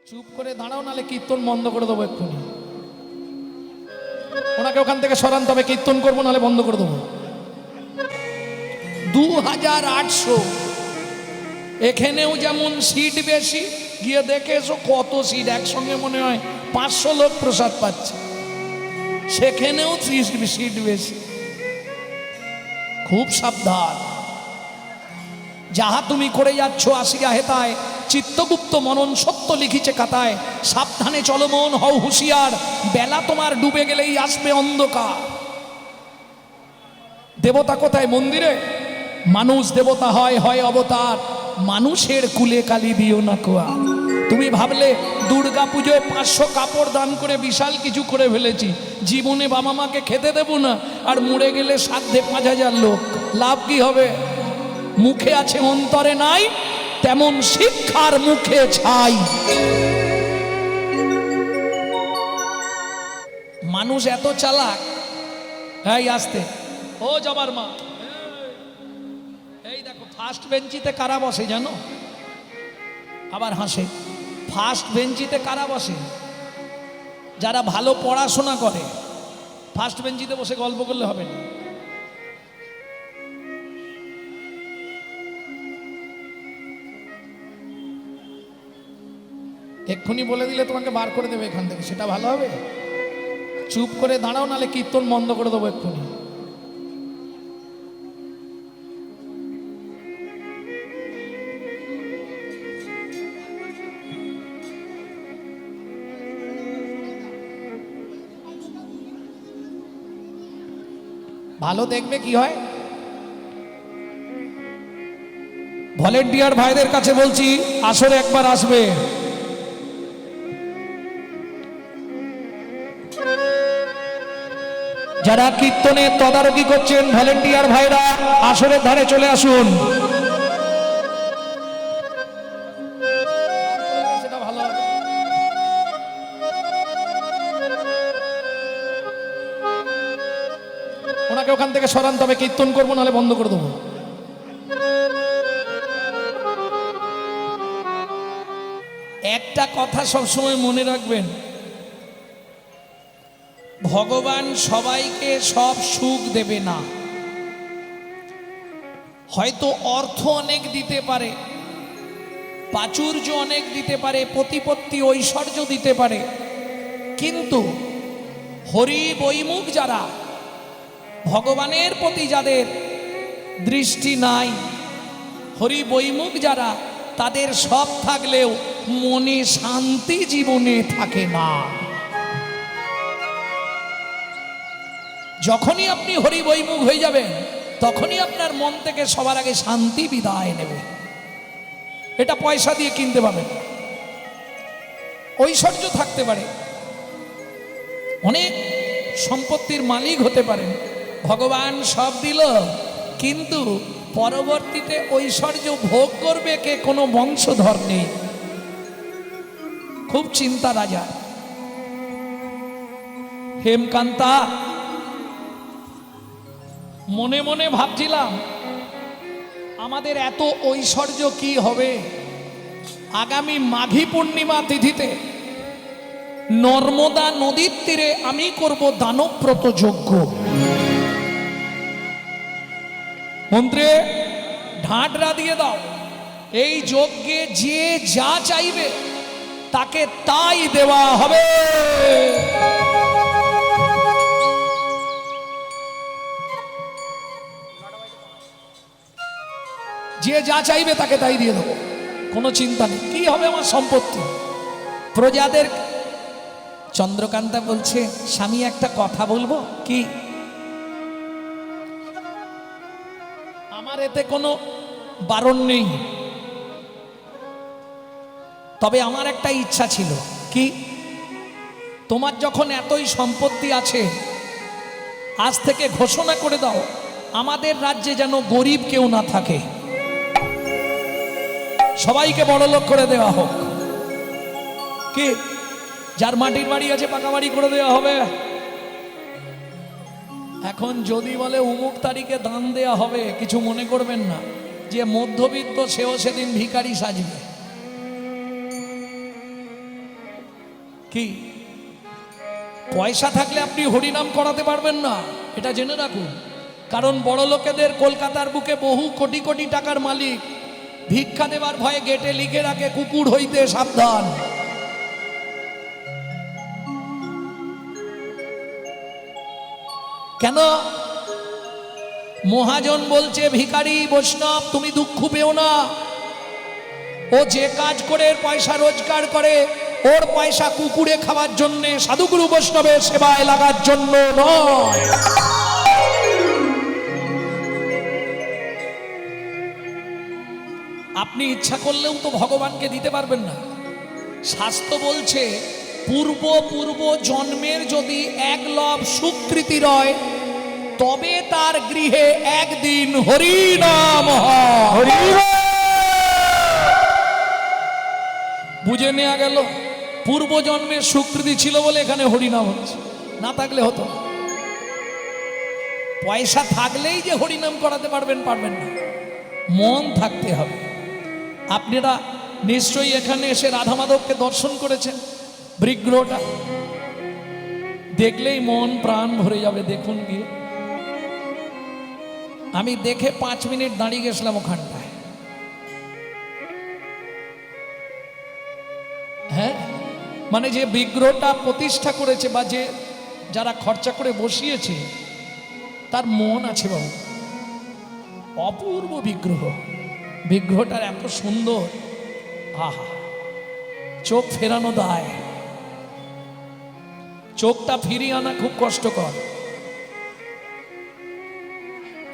চুপ করে দাঁড়াও, নালে কীর্তন বন্ধ করে দেবো এক্ষুনি। ওনাকে ওখান থেকে সরান, তবে কীর্তন করবো, নালে বন্ধ করে দেবো। 2800, এখানেও যেমন সিট বেশি, গিয়ে দেখে এসো কত সিট, একসঙ্গে মনে হয় 500 লোক প্রসাদ পাচ্ছে। সেখানেও সিট বেশি। খুব সাবধান, যাহা তুমি করে যাচ্ছ আসিয়া হেতায়, চিত্তগুপ্ত মনন সত্য লিখিছে কাতায়। সাবধানে চলো মন, হও হুঁশিয়ার, বেলা তোমার ডুবে গেলেই আসবে অন্ধকার। দেবতা কোথায়? মন্দিরে। মানুষ দেবতা হয়, হয় অবতার। মানুষের কুলে কালি দিও না কোয়া। তুমি ভাবলে দুর্গা পুজোয় 500 কাপড় দান করে বিশাল কিছু করে ফেলেছি, জীবনে বাবা মাকে খেতে দেব না, আর মরে গেলে সাধ্যে 5000 লোক, লাভ কি হবে? মুখে আছে অন্তরে নাই, তেমন শিক্ষার মুখে ছাই। মানুষ এত চালাক। এই আসতে, ও যাবার মা, এই দেখো ফার্স্ট বেঞ্চিতে কারা বসে জানো? আবার হাসে। ফার্স্ট বেঞ্চিতে কারা বসে? যারা ভালো পড়াশোনা করে। ফার্স্ট বেঞ্চিতে বসে গল্প করলে হবে না। এক্ষুনি বলে দিলে তোমাকে বার করে দেবে এখান থেকে, সেটা ভালো হবে? চুপ করে দাঁড়াও, নালে কীর্তন বন্ধ করে দেবো এক্ষুনি। ভালো দেখবে কি হয়। ভলেন্টিয়ার ভাইদের কাছে বলছি, আসরে একবার আসবে। যারা কীর্তনে তদারকি করছেন, ভলেন্টিয়ার ভাইরা আসরের ধারে চলে আসুন। সেটা ভালো হবে। ওনাকে ওখান থেকে সরান, তবে কীর্তন করবো, নাহলে বন্ধ করে দেবো। একটা কথা সবসময় মনে রাখবেন, ভগবান সবাইকে সব সুখ দেবে না। হয়তো অর্থ অনেক দিতে পারে, প্রাচুর্য অনেক দিতে পারে, প্রতিপত্তি ঐশ্বর্য দিতে পারে, কিন্তু হরি বৈমুখ যারা, ভগবানের প্রতি যাদের দৃষ্টি নাই, হরি বৈমুখ যারা, তাদের সব থাকলেও মনে শান্তি জীবনে থাকে না। যখনই আপনি হরি বৈমুখ হয়ে যাবেন, তখনই আপনার মন থেকে সবার আগে শান্তি বিদায় নেবে। এটা পয়সা দিয়ে কিনতে পাবেন। ঐশ্বর্য থাকতে পারে, অনেক সম্পত্তির মালিক হতে পারেন, ভগবান সব দিল, কিন্তু পরবর্তীতে ঐশ্বর্য ভোগ করবে কে? কোনো বংশধর নেই। খুব চিন্তা রাজা। হেমকান্তা, মনে মনে ভাবছিলাম আমাদের এত ঐশ্বর্য কি হবে, আগামী মাঘী পূর্ণিমা তিথিতে নর্মদা নদীর তীরে আমি করব দানব্রত যজ্ঞ। মন্ত্রে ঢাঁটরা দিয়ে দাও, এই যজ্ঞে যে যা চাইবে তাকে তাই দেওয়া হবে। যে যা চাইবে তাকে তাই দিয়ে দেবো, কোনো চিন্তা নেই। কি হবে আমার সম্পত্তি? প্রজাদের। চন্দ্রকান্তা বলছে, স্বামী একটা কথা বলবো কি? আমার এতে কোনো বারণ নেই, তবে আমার একটা ইচ্ছা ছিল। কি? তোমার যখন এতই সম্পত্তি আছে, আজ থেকে ঘোষণা করে দাও আমাদের রাজ্যে যেন গরিব কেউ না থাকে, সবাইকে বড়লোক করে দেওয়া হোক। কি? যার মাটির বাড়ি আছে পাকা বাড়ি করে দেওয়া হবে। এখন যদি বলে অমুক তারিখে দান দেয়া হবে, কিছু মনে করবেন না, যে মধ্যবিত্ত সেও সেদিন ভিখারি সাজবে। কি পয়সা থাকলে আপনি হরিনাম করাতে পারবেন না, এটা জেনে রাখুন। কারণ বড় লোকেদের কলকাতার বুকে বহু কোটি কোটি টাকার মালিক ভিক্ষা দেবার ভয়ে গেটে লিখে রাখে কুকুর হইতে সাবধান। কেন? মহাজন বলছে ভিখারি বৈষ্ণব তুমি দুঃখ পেও না, ও যে কাজ করে পয়সা রোজগার করে ওর পয়সা কুকুরে খাওয়ার জন্য, সাধুগুরু বৈষ্ণবের সেবায় লাগার জন্য নয়। আপনি ইচ্ছা করলেও তো ভগবানকে দিতে পারবেন না। শাস্ত্র বলছে পূর্ব পূর্ব জন্মের যদি এক লব সুকৃতি রয় তবে তার গৃহে একদিন হরিনাম হয়। বুঝে নেওয়া গেল পূর্ব জন্মের সুকৃতি ছিল বলে এখানে হরিনাম হচ্ছে, না থাকলে হতো না। পয়সা থাকলেই যে হরিনাম করাতে পারবেন পারবেন না, মন থাকতে হবে। আপনারা নিশ্চয়ই এখানে এসে রাধা মাধবকে দর্শন করেছেন, বিগ্রহটা দেখলেই মন প্রাণ ভরে যাবে। দেখুন গিয়ে, আমি দেখে 5 মিনিট দাঁড়িয়ে গেছিলাম ওখানটায়। হ্যাঁ, মানে যে বিগ্রহটা প্রতিষ্ঠা করেছে বা যে যারা খরচা করে বসিয়েছে তার মন আছে বাবু। অপূর্ব বিগ্রহ, বিগ্রহটার এত সুন্দর, আহা চোখ ফেরানো দায়, চোখটা ফিরিয়ে আনা খুব কষ্টকর।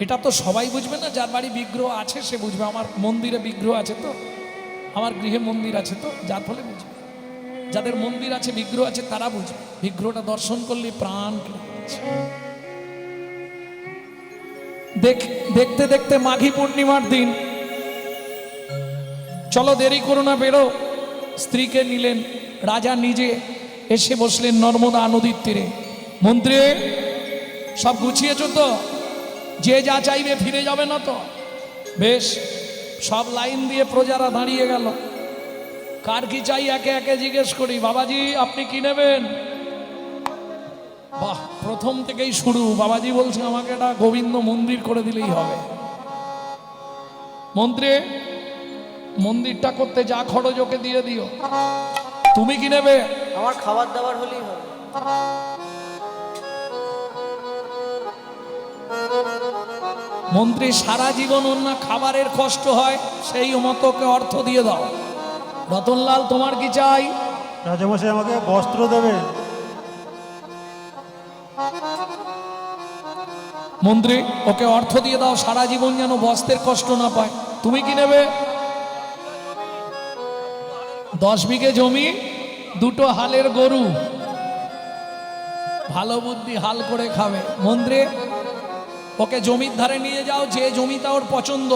এটা তো সবাই বুঝবে না, যার বাড়ি বিগ্রহ আছে সে বুঝবে। আমার মন্দিরে বিগ্রহ আছে তো, আমার গৃহে মন্দির আছে তো, যার ফলে বুঝবে। যাদের মন্দির আছে বিগ্রহ আছে তারা বুঝবে, বিগ্রহটা দর্শন করলে প্রাণ দেখতে দেখতে মাঘী পূর্ণিমার দিন। চলো দেরি করো না, বেরো। স্ত্রীকে নিলেন, রাজা নিজে এসে বসলেন নর্মদা নদীর তীরে। মন্ত্রী সব গুছিয়েছ তো? যে যা চাইবে ফিরে যাবে না তো? বেশ, সব লাইন দিয়ে প্রজারা দাঁড়িয়ে গেল। কার কি চাই একে একে জিজ্ঞেস করি। বাবাজি আপনি কি নেবেন? বাহ, প্রথম থেকেই শুরু। বাবাজি বলছে আমাকে একটা গোবিন্দ মন্দির করে দিলেই হবে। মন্ত্রী মন্দিরটা করতে যা খরচ ওকে দিয়ে দিও। তুমি কি নেবে? আমার খাবার দাবার হলেই হবে। মন্ত্রী সারা জীবন ওর না খাবারের কষ্ট হয়, সেই মতোকে অর্থ দিয়ে দাও। রতনলাল তোমার কি চাই? রাজামশাই আমাকে বস্ত্র দেবে। মন্ত্রী ওকে অর্থ দিয়ে দাও, সারা জীবন যেন বস্ত্রের কষ্ট না পায়। তুমি কি নেবে? 10 বিঘে জমি, 2টো হালের গরু। ভালো বুদ্ধি, হাল করে খাবে। মন্ত্রী ওকে জমির ধারে নিয়ে যাও, যে জমিটা ওর পছন্দ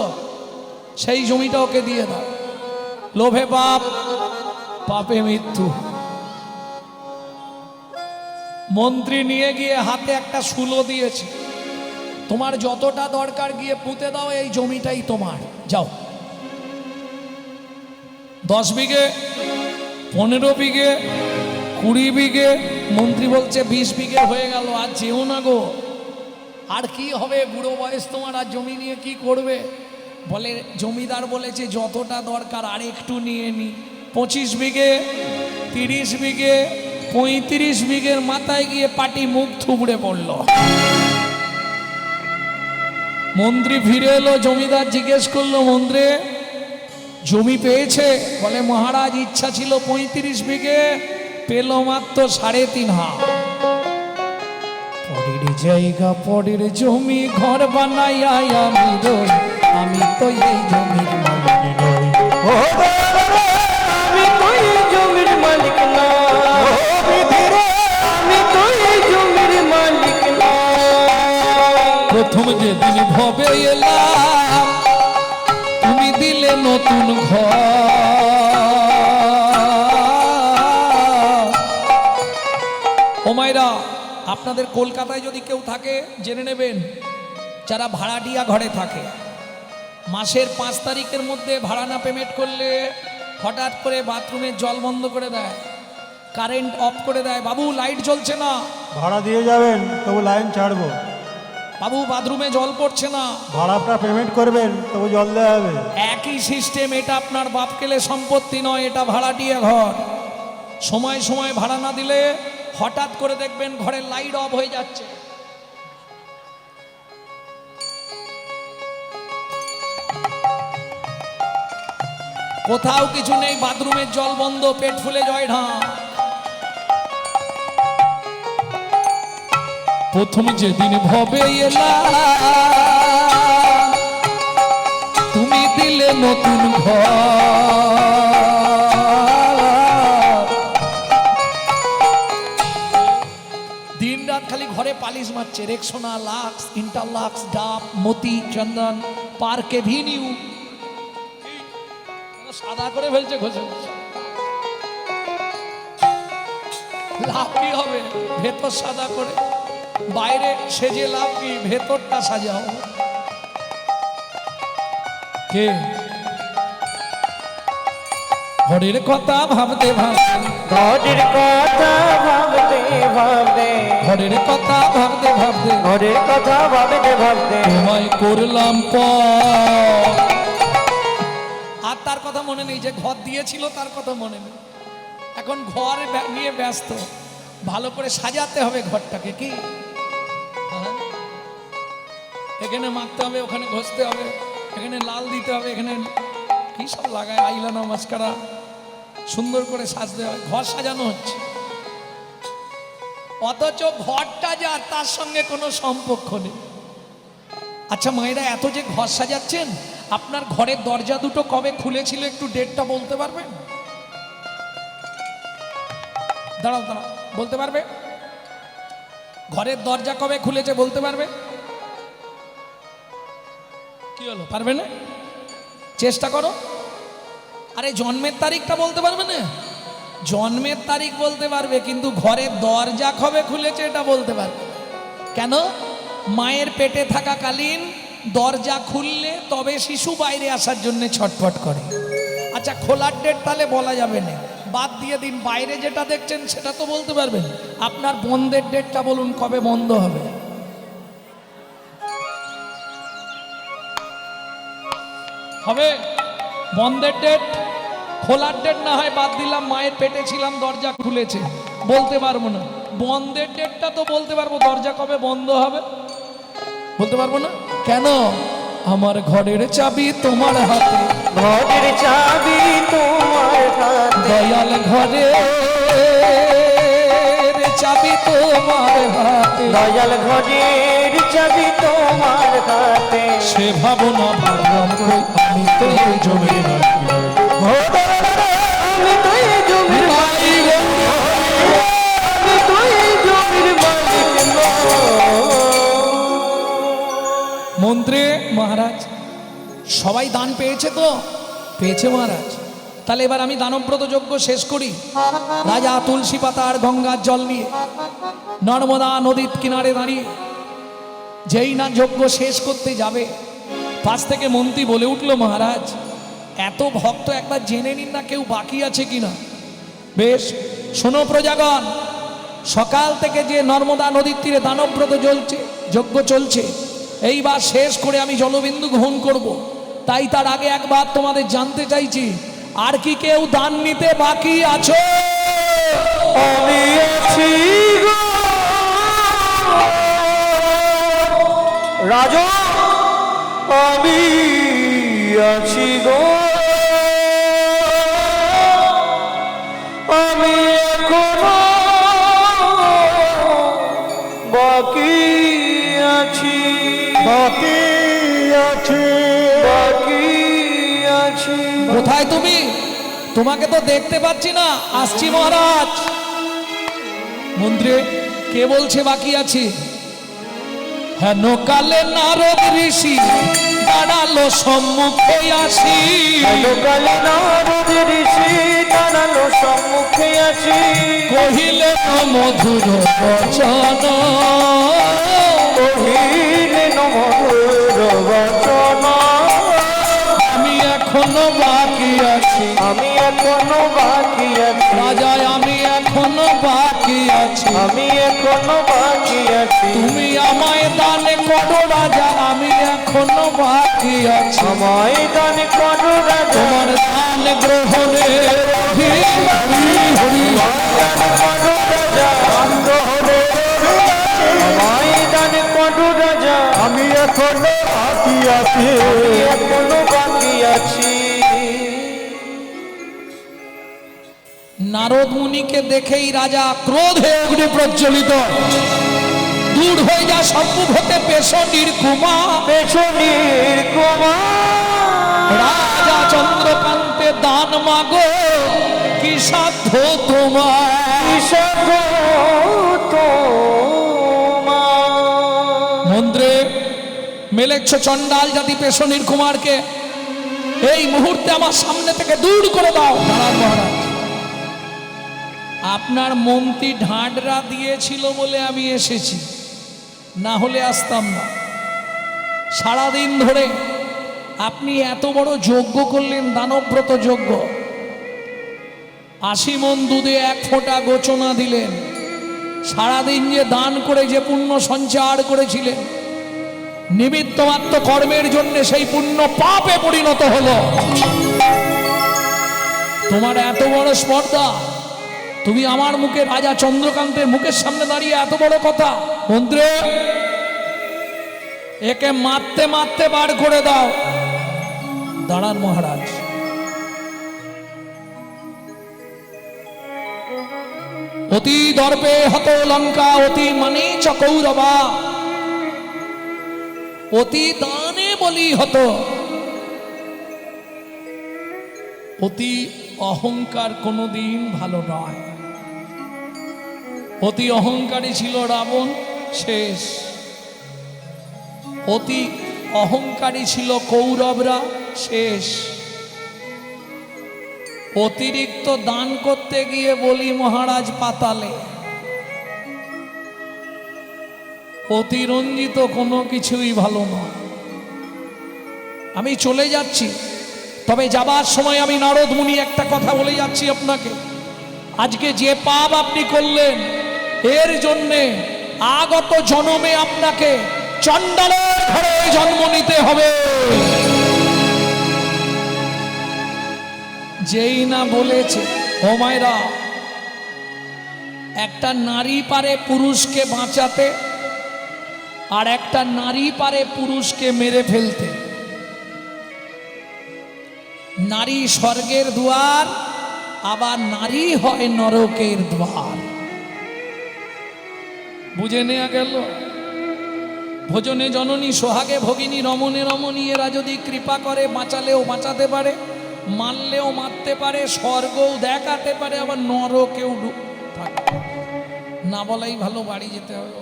সেই জমিটা ওকে দিয়ে দাও। লোভে পাপ, পাপে মৃত্যু। মন্ত্রী নিয়ে গিয়ে হাতে একটা শুলো দিয়েছে, তোমার যতটা দরকার গিয়ে পুঁতে দাও, এই জমিটাই তোমার, যাও। 10 বিঘে, 15 বিঘে, 20 বিঘে। মন্ত্রী বলছে 20 বিঘে হয়ে গেল, আর যেও না গো। আর কি হবে, বুড়ো বয়স তোমার, আর জমি নিয়ে কি করবে? বলে জমিদার বলেছে যতটা দরকার আর একটু নিয়ে নি। 25 বিঘে, 30 বিঘে, 35 বিঘের মাথায় গিয়ে পাটি মুখ থুবড়ে পড়ল। মন্ত্রী ফিরে এলো, জমিদার জিজ্ঞেস করলো মন্ত্রী জমি পেয়েছে? বলে মহারাজ ইচ্ছা ছিল 35 বিঘে, পেল মাত্র 3.5 হাত। পরের জায়গা পরের জমি ঘর বানাইয়া আমি রই, আমি তো এই জমির মালিক নই। আমি তো এই জমির মালিক না, আমি তো এই জমির মালিক না। প্রথম যেদিন ভবে এলাম তুমি দিলে নতুন ঘর। ও মায়েরা, আপনাদের কলকাতায় যদি কেউ থাকে জেনে নেবেন, যারা ভাড়াটিয়া ঘরে থাকে, মাসের 5 তারিখের মধ্যে ভাড়া না পেমেন্ট করলে হঠাৎ করে বাথরুমের জল বন্ধ করে দেয়। কারেন্ট অফ করে দেয়, বাবু লাইট জ্বলছে না, ভাড়া দিয়ে যাবেন তবু লাইন ছাড়বো, বাবু বাথরুমে জল পড়ছে না। ভাড়াটা পেমেন্ট করবেন তবু জল দেওয়া হবে। একই সিস্টেম, এটা আপনার বাপ কেলে সম্পত্তি নয়, এটা ভাড়াটিয়া ঘর। সময় সময় ভাড়া না দিলে হঠাৎ করে দেখবেন ঘরের লাইট অফ হয়ে যাচ্ছে। কোথাও কিছু নেই, বাথরুমের জল বন্ধ, পেট ফুলে জয় ঢাক। প্রথম যেদিন ভবে এলা তুমি দিলে নতুন ঘর, দিন রাত খালি ঘরে পালিশ মারছে, রেক্সোনা, লাক্স, ইন্টারলাক্স, ডাব, মতি, চন্দন, পার্কে ভিনিউ, সাদা করে ফেলছে ঘষে ঘষে। লাভ কি হবে? ভেতর সাদা করে, বাইরে সেজে লাভ কি? ভেতরটা সাজাও। কে ঘরের কথা ভাবতে ভাবতে, ঘরের কথা ভাবতে ভাবতে, ঘরের কথা ভাবতে ভাবতে, ঘরের কথা ভাবতে ভাবতে তোমায় করলাম পর। আর তার কথা মনে নেই, যে ঘর দিয়েছিল তার কথা মনে নেই। এখন ঘর নিয়ে ব্যস্ত, ভালো করে সাজাতে হবে ঘরটাকে। কি হ্যাঁ? এখানে মাখতে হবে, ওখানে ঘষতে হবে, এখানে লাল দিতে হবে, এখানে কি সব লাগায়, আইলানা, মাস্কারা, সুন্দর করে সাজতে হবে। ঘর সাজানো হচ্ছে, অথচ ঘরটা যা তার সঙ্গে কোনো সম্পর্ক নেই। আচ্ছা মায়েরা, এত যে ঘর সাজাচ্ছেন, আপনার ঘরের দরজা দুটো কবে খুলেছিল একটু ডেটটা বলতে পারবেন? দাঁড়াও দাঁড়াও, বলতে পারবে? ঘরের দরজা কবে খুলেছে বলতে পারবে? কি হলো, পারবে না? চেষ্টা করো। আরে জন্মের তারিখটা বলতে পারবে না? জন্মের তারিখ বলতে পারবে, কিন্তু ঘরের দরজা কবে খুলেছে এটা বলতে পারবে। কেন? মায়ের পেটে থাকাকালীন দরজা খুললে তবে শিশু বাইরে আসার জন্য ছটফট করে। আচ্ছা খোলার ডেট তাহলে বলা যাবে না, বাদ দিয়ে দিন। বাইরে যেটা দেখছেন সেটা তো বলতে পারবেন। আপনার বন্ধের ডেটটা বলুন, কবে বন্ধ হবে? হবে বন্ধের ডেট? খোলার ডেট না হয় বাদ দিলাম, মায়ের পেটে ছিলাম দরজা খুলেছে, বলতে পারবো না। বন্ধের ডেটটা তো বলতে পারবো, দরজা কবে বন্ধ হবে বলতে পারবো না। কেন? আমার ঘরের চাবি তোমার হাতে, ঘরের চাবি তোমার হাতে, দয়াল ঘরের চাবি তোমার হাতে, দয়াল ঘরের চাবি তোমার হাতে। সে ভাবনা ভাবলাম কই, আমি তো এই জমির আমি তো এই জমির মালিক, আমি তো এই জমির মালিক নই। মন্ত্রী মহারাজ সবাই দান পেয়েছে তো? পেয়েছে মহারাজ। তাহলে এবার আমি দানব্রত যজ্ঞ শেষ করি। রাজা তুলসী পাতা আর গঙ্গার জল নিয়ে নর্মদা নদীর কিনারে দাঁড়িয়ে যেই না যজ্ঞ শেষ করতে যাবে, পাশ থেকে মন্ত্রী বলে উঠল, মহারাজ এত ভক্ত একবার জেনে নিন না কেউ বাকি আছে কিনা। বেশ, শোনো প্রজাগণ, সকাল থেকে যে নর্মদা নদীর তীরে দানব্রত জ্বলছে, যজ্ঞ চলছে, এইবার শেষ করে আমি জলবিন্দু গ্রহণ করব। তাই তার আগে একবার তোমাদের জানতে চাইছি, আর কি কেউ দান নিতে বাকি আছো? আমি আছি গো রাজা, আমি আছি গো, আমি এখনো বাকি আছি, বাকি আছে, বাকি আছি। কোথায় তুমি? তোমাকে তো দেখতে পাচ্ছি না। আসছি মহারাজ। মন্ত্রী, কে বলছে বাকি আছে? হেন কালে নারদ ঋষি দাঁড়ালো সম্মুখে আসি, কালে নারদ ঋষি দাঁড়ালো সম্মুখে আছি, কহিলেন মধুর বচন, কহিলেন মধুর বচন, আমি এখনো বাকি আছি, আমি এখনো বাকি আছি, রাজা আমি এখন আমি এখনো বাকি আছি তুমি আমায় দান করো রাজা, আমি এখনো বাকি আছি। আমায় দান করো রাজা তোমার দান গ্রহণের অধীন। হরি দান করো রাজা আমায় দান করো রাজা আমি এখনো বাকি আছি। আমি এখনো বাকি আছি। নারদ মুনিকে দেখেই রাজা ক্রোধে অগ্নি প্রজ্বলিত। দূর হয়ে যা সর্বভূতে পেশনির কুমার। পেছনের কুমার রাজা চন্দ্রকান্তে দান মাগো, কি সাধ্য তোমার। মন্ত্রে মেলেচ্ছ চণ্ডাল জাতি পেশনির কুমারকে এই মুহূর্তে আমার সামনে থেকে দূর করে দাও। দাঁড়ান মহারাজ, আপনার মন্ত্রী ঢাঁডরা দিয়েছিল বলে আমি এসেছি, না হলে আসতাম না। সারাদিন ধরে আপনি এত বড় যজ্ঞ করলেন, দানব্রত যজ্ঞ। 80 মণ দুধে 1 ফোঁটা গোচনা দিলেন। সারাদিন যে দান করে যে পুণ্য সঞ্চার করেছিলেন, নিমিত্তমাত্র কর্মের জন্য সেই পুণ্য পাপে পরিণত হলো। তোমার এত বড় স্পর্ধা, তুমি আমার মুখে, রাজা চন্দ্রকান্তের মুখের সামনে দাঁড়িয়ে এত বড় কথা। মন্ত্রী, একে মারতে মারতে বার করে দাও। দাঁড়ান মহারাজ, অতি দর্পে হত লঙ্কা, অতি মানে চ কৌরবা, অতি দানে বলি হতো। অতি অহংকার কোনোদিন ভালো নয়। অতি অহংকারী ছিল রাবণ, শেষ। অতি অহংকারী ছিল কৌরবরা, শেষ। অতিরিক্ত দান করতে গিয়ে বলি মহারাজ পাতালে। অতিরঞ্জিত কোনো কিছুই ভালো নয়। আমি চলে যাচ্ছি, তবে যাবার সময় আমি নারদ মুনি একটা কথা বলে যাচ্ছি আপনাকে। আজকে যে পাপ আপনি করলেন, এর জন্যে আগত জন্মে আপনাকে চণ্ডালের ঘরে জন্ম নিতে হবে। যেই না বলেছে, ও মায়েরা, একটা নারী পারে পুরুষকে বাঁচাতে, আর একটা নারী পারে পুরুষকে মেরে ফেলতে। নারী স্বর্গের দুয়ার, আবার নারী হয় নরকের দ্বার। বুঝে নেওয়া গেল? ভোজনে জননী, সোহাগে ভগিনী, রমণে রমণী, এরা যদি কৃপা করে বাঁচালেও বাঁচাতে পারে, মারলেও মারতে পারে, স্বর্গও দেখাতে পারে, আবার নরকেও থাকে। না বলাই ভালো, বাড়ি যেতে হবে।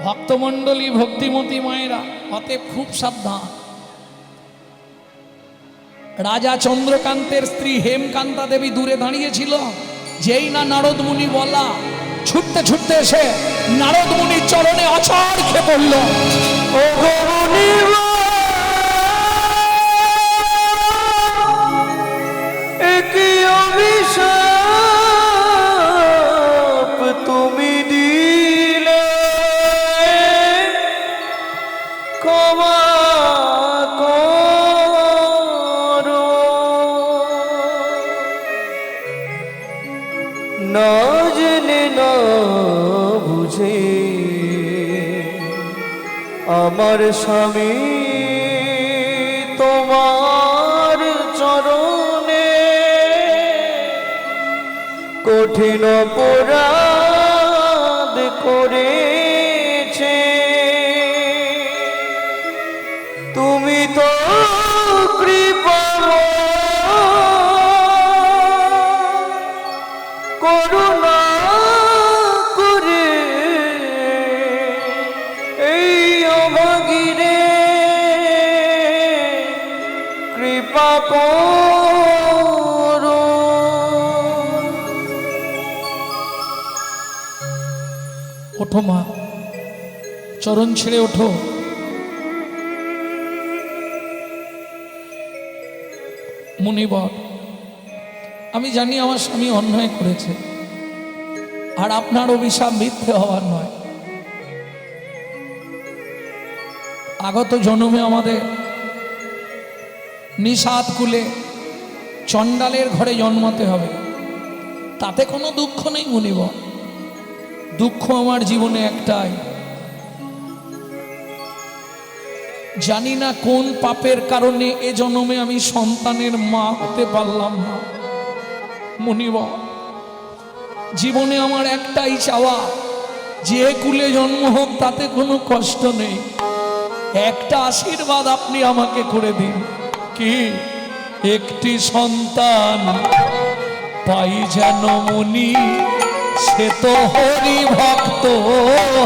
ভক্তমণ্ডলী, ভক্তিমতী মায়েরা, অতএব খুব সাবধান। রাজা চন্দ্রকান্তের স্ত্রী হেমকান্তা দেবী দূরে দাঁড়িয়েছিল। যেই না নারদ মুনি বলা, ছুটতে ছুটতে এসে নারদ মুনির চরণে আছাড় খেয়ে পড়ল। ও গো মুনিবা, একই অভিশাপ তুমি দিলে, ক্ষমা করো। না জেনে না বুঝে আমার স্বামী তোমার চরণে কঠিন অপরাধ করেছে। তুমি তো কৃপাময়, করুণা করে এই অভাগীরে কৃপা করো। ওঠো মা, চরণ ছেড়ে ওঠো। মুনিবর, আমি জানি আমার স্বামী অন্যায় করেছে, আর আপনার অভিশাপ মিথ্যে হওয়ার নয়। আগত জন্মে আমাদের নিষাদ কুলে চণ্ডালের ঘরে জন্মাতে হবে, তাতে কোনো দুঃখ নেই মুনিব। দুঃখ আমার জীবনে একটাই, জানি না কোন পাপের কারণে এ জন্মে আমি সন্তানের মা হতে পারলাম না। মুনিব, জীবনে আমার একটাই চাওয়া, যে কুলে জন্ম হোক তাতে কোনো কষ্ট নেই, একটা আশীর্বাদ আপনি আমাকে করে দিন। কি? একটি সন্তান পাই যেন মুনি, সে তো হরি ভক্ত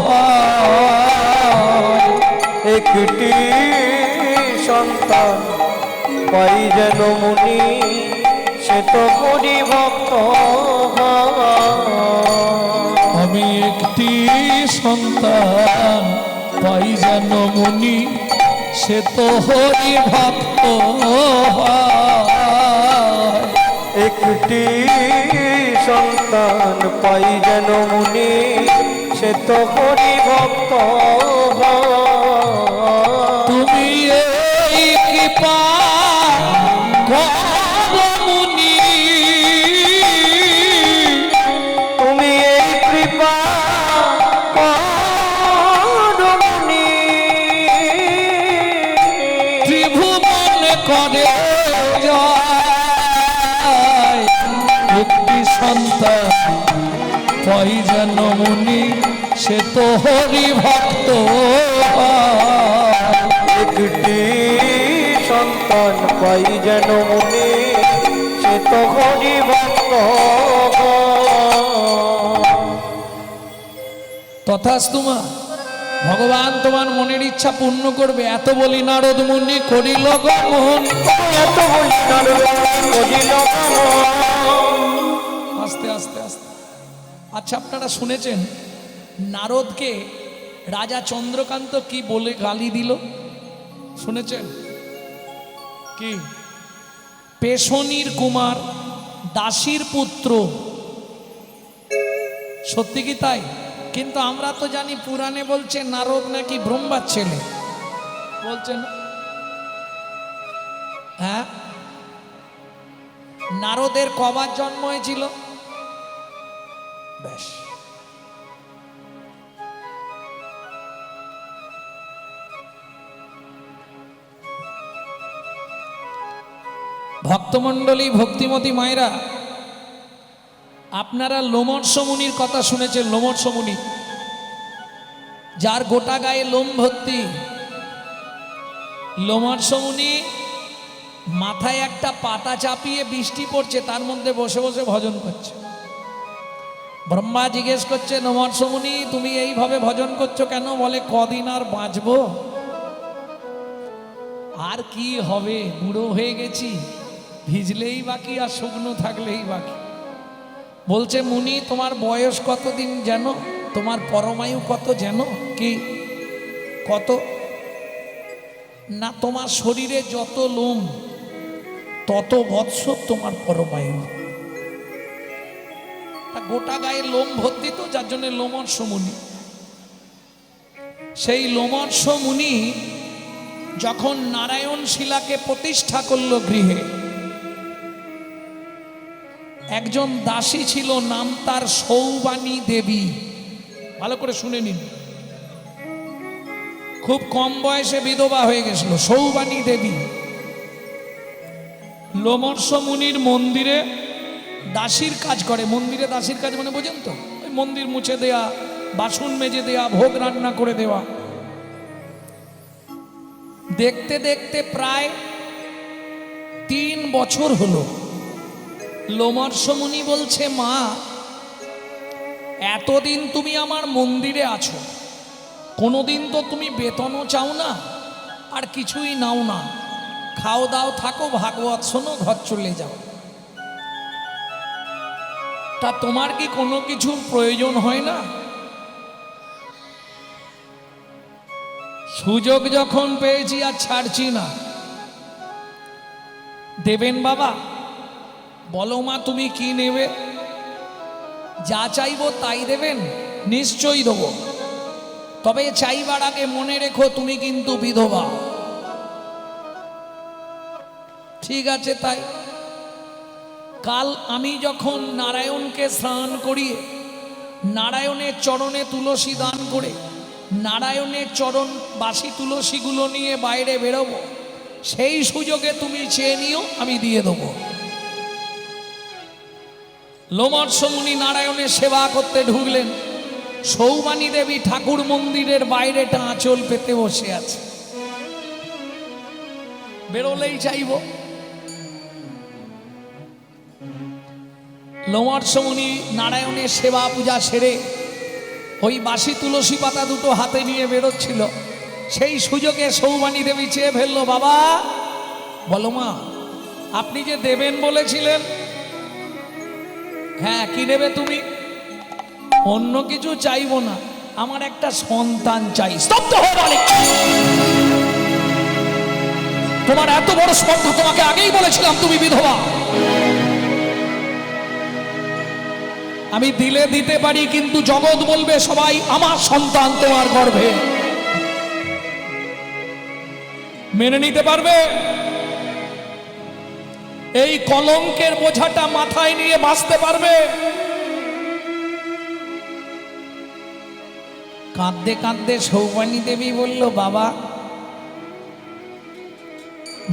হয়। একটি সন্তান পাই যেন মুনি, সে তো হরি ভক্ত হয়। আমি একটি সন্তান পাই যেন মুনি, সে তো হরি ভক্ত হয়। একটি সন্তান পাই যেন মুনি, সে তো হরি ভক্ত হয়। তুমি এই কৃপা করো মুনি, তুমি এই কৃপা করো মুনি, ত্রিভুবন করে যায়। একটি সন্তান পাই যেন মুনি, সে তো হরি ভক্ত হয়। একটি সন্তান পাই যেন মুনি, সে তো হরি ভক্ত তথাস্তু মা, ভগবান তোমার মনের ইচ্ছা পূর্ণ করবে। এত বলি নারদ মুনি করিল গমন। এত বলি নারদ করিল গমন। আস্তে আস্তে আস্তে। আচ্ছা, আপনারা শুনেছেন নারদকে রাজা চন্দ্রকান্ত কি বলে গালি দিল? শুনেছেন কি? পেশনির কুমার, দাসীর পুত্র। সত্যি কি তাই? কিন্তু আমরা তো জানি পুরাণে বলছে নারদ নাকি ব্রহ্মার ছেলে, বলছেন হ্যাঁ? নারদের কবার জন্ম হয়েছিল? বেশ, ভক্তমণ্ডলী, ভক্তিমতী মায়েরা, আপনারা লোমর্ষ মুনির কথা শুনেছেন? লোমর্ষ মুনি, যার গোটা গায়ে লোম ভর্তি। লোমর্ষ মুনি মাথায় একটা পাতা চাপিয়ে, বৃষ্টি পড়ছে, তার মধ্যে বসে বসে ভজন করছে। ব্রহ্মা জিজ্ঞেস করছে, লোমর্ষ মুনি তুমি এইভাবে ভজন করছো কেন? বলে কদিন আর বাঁচবো, আর কি হবে, বুড়ো হয়ে গেছি, ভিজলেই বাকি আর শুকনো থাকলেই বাকি। বলছে মুনি তোমার বয়স কতদিন জানো? তোমার পরমায়ু কত জানো? কি কত? না, তোমার শরীরে যত লোম তত বৎসর তোমার পরমায়ু। তা গোটা গায়ে লোম ভর্তি তো, যার জন্য লোমর্ষ মুনি। সেই লোমর্ষ মুনি যখন নারায়ণ শিলাকে প্রতিষ্ঠা করলো গৃহে, একজন দাসী ছিল, নাম তার সৌবানী দেবী। ভালো করে শুনে নিন, খুব কম বয়সে বিধবা হয়ে গেছিল সৌবানী দেবী। লোমর্ষ মুনির মন্দিরে দাসীর কাজ করে। মন্দিরে দাসীর কাজ মানে বোঝেন তো? ওই মন্দির মুছে দেয়া, বাসন মেজে দেয়া, ভোগ রান্না করে দেওয়া। দেখতে দেখতে প্রায় 3 বছর হলো। লোমর্ষ মুনি বলছে, মা এতদিন তুমি আমার মন্দিরে আছো, কোনোদিন তো তুমি বেতনও চাও না, আর কিছুই নাও না, খাও দাও থাকো, ভাগবত শোনো, ঘর চলে যাও। তা তোমার কি কোনো কিছুর প্রয়োজন হয় না? সুযোগ যখন পেয়েছি আর ছাড়ছি না। দেবেন বাবা, বলো মা তুমি কি নেবে? যা চাইবো তাই দেবেন? নিশ্চয়ই দেবো, তবে চাইবার আগে মনে রেখো তুমি কিন্তু বিধবা। ঠিক আছে, তাই কাল আমি যখন নারায়ণকে স্নান করিয়ে নারায়ণের চরণে তুলসী দান করে নারায়ণের চরণ বাসি তুলসীগুলো নিয়ে বাইরে বেরোবো, সেই সুযোগে তুমি চেয়ে নিও, আমি দিয়ে দেবো। লোমর্ষ মুনি নারায়ণের সেবা করতে ঢুকলেন। সৌবানী দেবী ঠাকুর মন্দিরের বাইরেটা আঁচল পেতে বসে আছে। বেরোলেই চাইব। লোমর্ষ মুনি নারায়ণের সেবা পূজা সেরে ওই বাসি তুলসী পাতা দুটো হাতে নিয়ে বেরোচ্ছিল, সেই সুযোগে সৌবানী দেবী চেয়ে ফেললো, বাবা বলো মা আপনি যে দেবেন বলেছিলেন, হ্যাঁ কি নেবে তুমি? অন্য কিছু চাইবো না, আমার একটা সন্তান চাই। স্তব্ধ হয়ে বলে, তোমার এত বড় স্পর্ধা, তোমাকে আগেই বলেছিলাম তুমি বিধবা। আমি দিলে দিতে পারি, কিন্তু জগৎ বলবে সবাই আমার সন্তান তোমার গর্ভে। মেনে নিতে পারবে? এই কলঙ্কের বোঝাটা মাথায় নিয়ে বাঁচতে পারবে? কাঁদতে কাঁদতে সৌবানী দেবী বলল, বাবা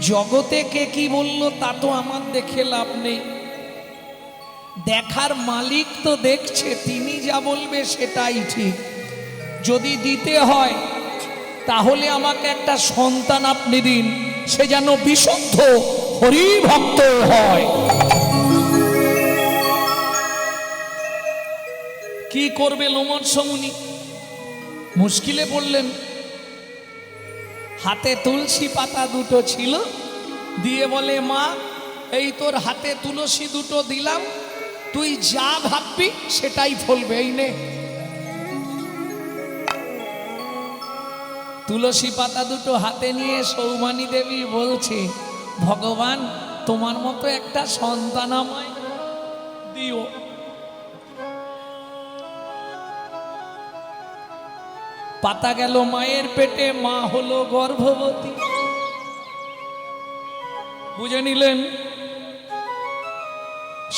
জগতে কে কি বলল তা তো আমার দেখে লাভ নেই, দেখার মালিক তো দেখছে, তিনি যা বলবে সেটাই ঠিক। যদি দিতে হয় তাহলে আমাকে একটা সন্তান আপনি দিন, সে যেন বিশুদ্ধ হরি ভক্ত হয়। কি করবে লোমর্ষ মুনি? মুশকিলে পড়লেন। হাতে তুলসী পাতা দুটো ছিল, দিয়ে বলে, মা এই তোর হাতে তুলসী দুটো দিলাম, তুই যা ভাববি সেটাই ফলবে, এই নে। তুলসী পাতা দুটো হাতে নিয়ে সৌবানী দেবী বলছে, ভগবান তোমার মতো একটা সন্তান আমায় দিও। পাতা গেল মায়ের পেটে, মা হলো গর্ভবতী। বুঝে নিলেন?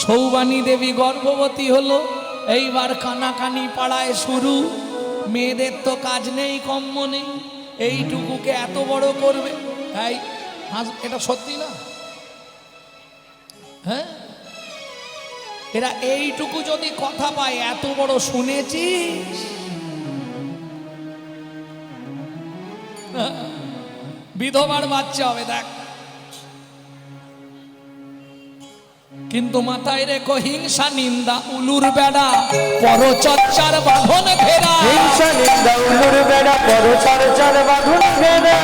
সৌবানী দেবী গর্ভবতী হলো। এইবার কানাকানি পাড়ায় শুরু। মেয়েদের তো কাজ নেই, কম্ম নেই, এইটুকুকে এত বড় করবে। এই এটা সত্যি না? হ্যাঁ, এরা এইটুকু যদি কথা পায়, এত বড় শুনেছিস? বিধবার বাচ্চা হবে দেখ। কিন্তু মাথায় রেখো, হিংসা নিন্দা উলুর বেড়া, পরচর্চার বাঁধন ঘেরা। হিংসা নিন্দা উলুর বেড়া, পরচর্চার বাঁধন ঘেরা।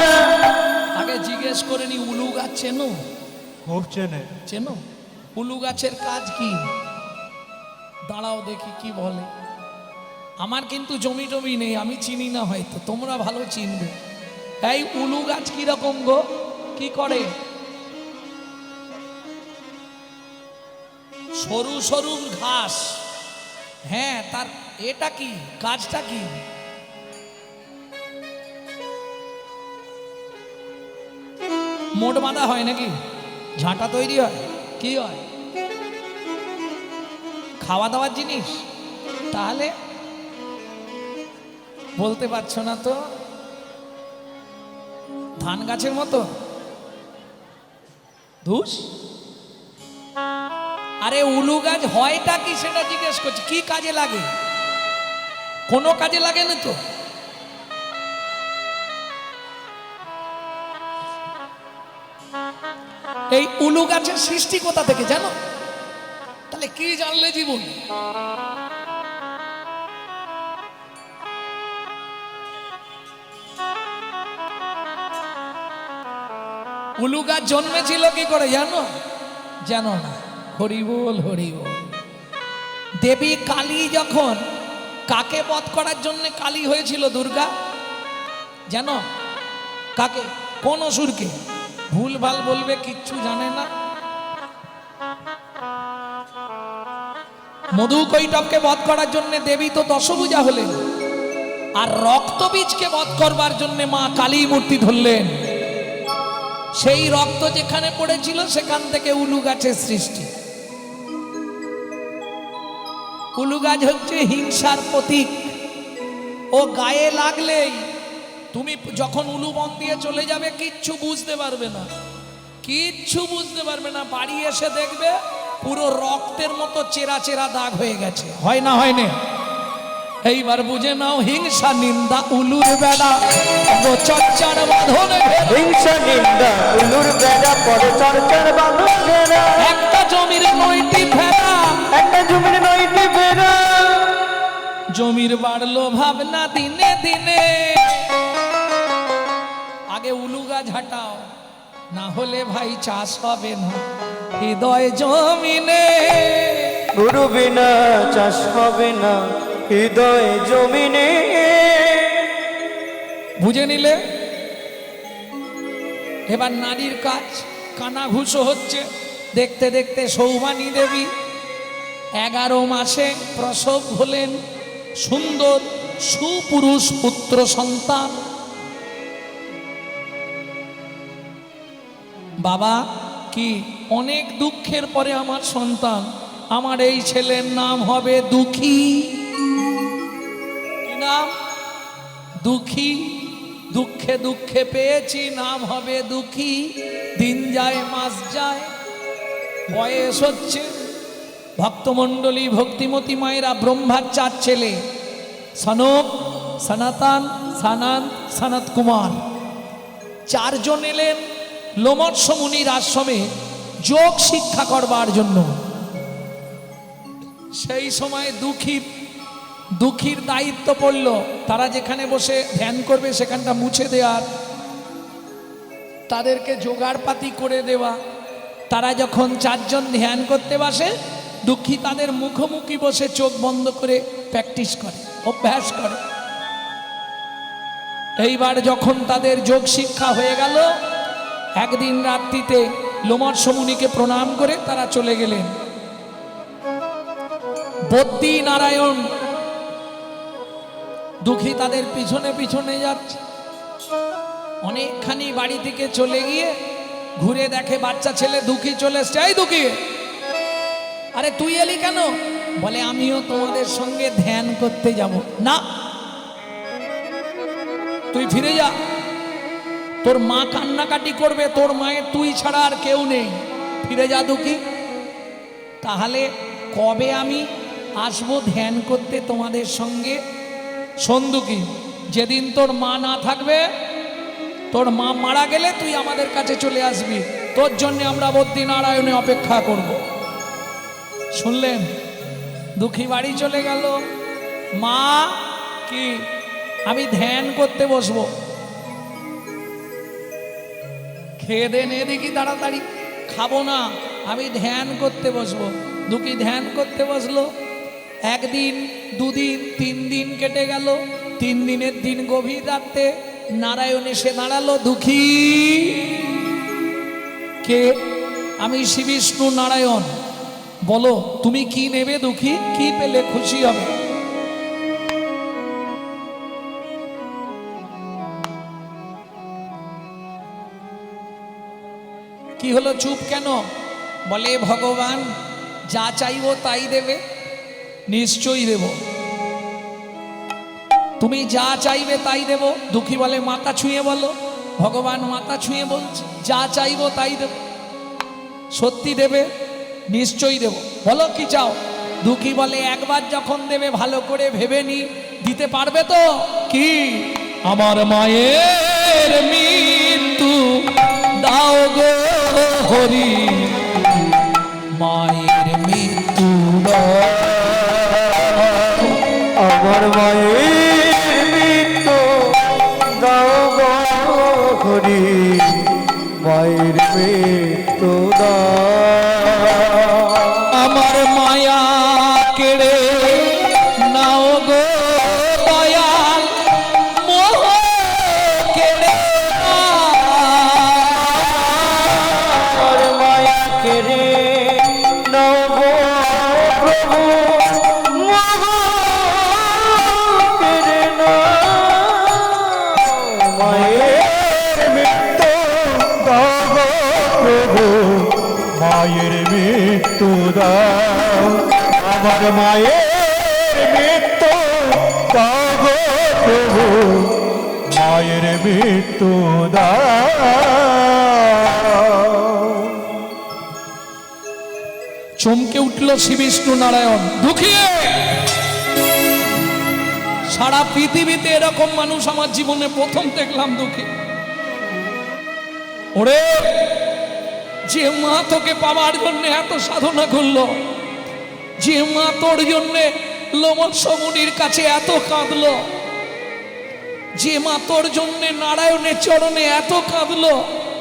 আগে জিজ্ঞেস করে নি, উলু গাছ চেনো? খুব চেনে। চেনো? উলু গাছের কাজ কি? দাঁড়াও দেখি কি বলে। আমার কিন্তু জমি টমি নেই, আমি চিনি না, হয়তো তোমরা ভালো চিনবে। এই উলু গাছ কিরকম গো? কি করে? সরু সরু ঘাস, হ্যাঁ, তার এটা কি কাজটা কি? মোট বাঁধা হয় নাকি? ঝাঁটা তৈরি হয়? কি হয়? খাওয়া দাওয়ার জিনিস? তাহলে বলতে পারছো না তো? ধান গাছের মতো? ধুস, আরে উলু গাছ হয়টা কি সেটা জিজ্ঞেস করছি। কি কাজে লাগে? কোনো কাজে লাগে না তো। এই উলু গাছের সৃষ্টি কোথা থেকে জানো? তাহলে কি জানলে জীবন? উলু গাছ জন্মেছিল কি করে জানো? জানো না? হরি বল হরি বল। দেবী কালী যখন কাকে বধ করার জন্য কালী হয়েছিল দুর্গা, জানো? কাকে? কোন অসুরকে? ভুল ভাল বলবে, কিচ্ছু জানে না। মধুকৈটবকে বধ করার জন্য দেবী তো দশভুজা হলেন, আর রক্তবীজকে বধ করবার জন্য মা কালী মূর্তি ধরলেন। সেই রক্ত যেখানে পড়েছিল সেখান থেকে উলু গাছের সৃষ্টি। উলু গাছ হচ্ছে হিংসার প্রতীক। ও গায়ে লাগলেই তুমি যখন উলু বন দিয়ে চলে যাবে কিচ্ছু বুঝতে পারবে না, কিচ্ছু বুঝতে পারবে না। বাড়ি এসে দেখবে পুরো রক্তের মতো চেরা চেরা দাগ হয়ে গেছে। হয় না? হয় না? এইবার বুঝে নাও, হিংসা নিন্দা উলুর বেড়া চর্চার বাঁধনে হিংসা নিন্দা উলুর বেড়া পরচর্চার বাঁধনে একটা জমির 9টি ভেড়া, একটা জমির 9টি ভেড়া। জমির বাড়লো ভাবনা দিনে দিনে। আগে উলু গাছ হাঁটাও, না হলে ভাই চাষ হবে না হৃদয় জমিনে। গুরু বিনা চাষ হবে না হৃদয় জমিনে। বুঝে নিলে? এবার নারীর কাজ কানাঘুষো হচ্ছে। দেখতে দেখতে সৌভানী দেবী 11 মাসে প্রসব হলেন সুন্দর সুপুরুষ পুত্র সন্তান। বাবা কি অনেক দুঃখের পরে আমার সন্তান, আমার এই ছেলের নাম হবে দুঃখী। কি নাম? দুঃখী। দুঃখে দুঃখে পেয়েছি, নাম হবে দুঃখী। দিন যায় মাস যায়, বয়স হচ্ছে। ভক্তমণ্ডলী ভক্তিমতী মায়েরা ব্রহ্মার 4 ছেলে, সনক, সনাতন, সানন্দ, সনত কুমার। 4 জন এলেন লোমর্ষ মুনির আশ্রমে যোগ শিক্ষা করবার জন্য। সেই সময় দুঃখীর দায়িত্ব পড়ল, তারা যেখানে বসে ধ্যান করবে সেখানটা মুছে দেওয়ার, তাদেরকে জোগাড়পাতি করে দেওয়া। তারা যখন 4 জন ধ্যান করতে বসে, দুঃখী তাদের মুখোমুখি বসে চোখ বন্ধ করে প্র্যাকটিস করে, অভ্যাস করে। এইবার যখন তাদের যোগ শিক্ষা হয়ে গেল, একদিন রাত্রিতে লোমর্ষ মুনিকে প্রণাম করে তারা চলে গেলেন। বদ্রী নারায়ণ দুঃখী তাদের পিছনে পিছনে যাচ্ছে। অনেকখানি বাড়ি থেকে চলে গিয়ে ঘুরে দেখে বাচ্চা ছেলে দুঃখী চলে এসছে। এই দুঃখী, আরে তুই এলি কেন? বলে আমিও তোমাদের সঙ্গে ধ্যান করতে যাব। না, তুই ফিরে যা, তোর মা কান্নাকাটি করবে, তোর মায়ের তুই ছাড়া আর কেউ নেই, ফিরে যা দুঃখী। তাহলে কবে আমি আসবো ধ্যান করতে তোমাদের সঙ্গে? শোন দুঃখী, যেদিন তোর মা না থাকবে, তোর মা মারা গেলে তুই আমাদের কাছে চলে আসবি, তোর জন্য আমরা বদ্রী নারায়ণে অপেক্ষা করব। শুনলেন? দুঃখী বাড়ি চলে গেল। মা কি আমি ধ্যান করতে বসবো। খেয়ে দেন এদিকে তাড়াতাড়ি। খাবো না, আমি ধ্যান করতে বসবো। দুঃখী ধ্যান করতে বসলো। 1 দিন 2 দিন 3 দিন কেটে গেল। 3 দিনের দিন গভীর রাতে নারায়ণ এসে দাঁড়ালো। দুঃখী কে? আমি শ্রী বিষ্ণু নারায়ণ। বলো তুমি কি নেবে দুঃখী? কি পেলে খুশি হবে? কি হলো, চুপ কেন? বলে ভগবান যা চাইবো তাই দেবে। নিশ্চয়ই দেব, তুমি যা চাইবে তাই দেব। দুঃখী বলে মাথা ছুঁয়ে বলো। ভগবান মাথা ছুঁয়ে বলছে যা চাইবো তাই দেব। সত্যি দেবে? নিশ্চয়ই দেব। বলো কি চাও? দুঃখী বলে একবার যখন দেবে ভালো করে ভেবে নি, দিতে পারবে তো? কি? আমার মায়ের মৃত্যু দাও গো হরি, মায়ের মৃত্যু দাও। আমার মায়ের মৃত্যু দাও গো হরি, মায়ের মৃত্যু দাও। আমার মায়া কেড়ে নাও গো দয়াল, মোহ কেড়ে নাও। আমার মায়া কেড়ে নাও প্রভু মায়ের মৃত্যু দাও, আমার মায়ের মৃত্যু দাও গো প্রভু, মায়ের মৃত্যু দাও। চমকে উঠল শ্রী বিষ্ণু নারায়ণ, দুঃখিয়ে সারা পৃথিবীতে এরকম মানুষ আমার জীবনে প্রথম দেখলাম। দুঃখী ওরে, যে মা তোকে পাওয়ার জন্য এত সাধনা করলো, যে মা তোর জন্য লোমশ মুনির কাছে এত কাঁদলো, যে মা তোর জন্য নারায়ণের চরণে এত কাঁদলো,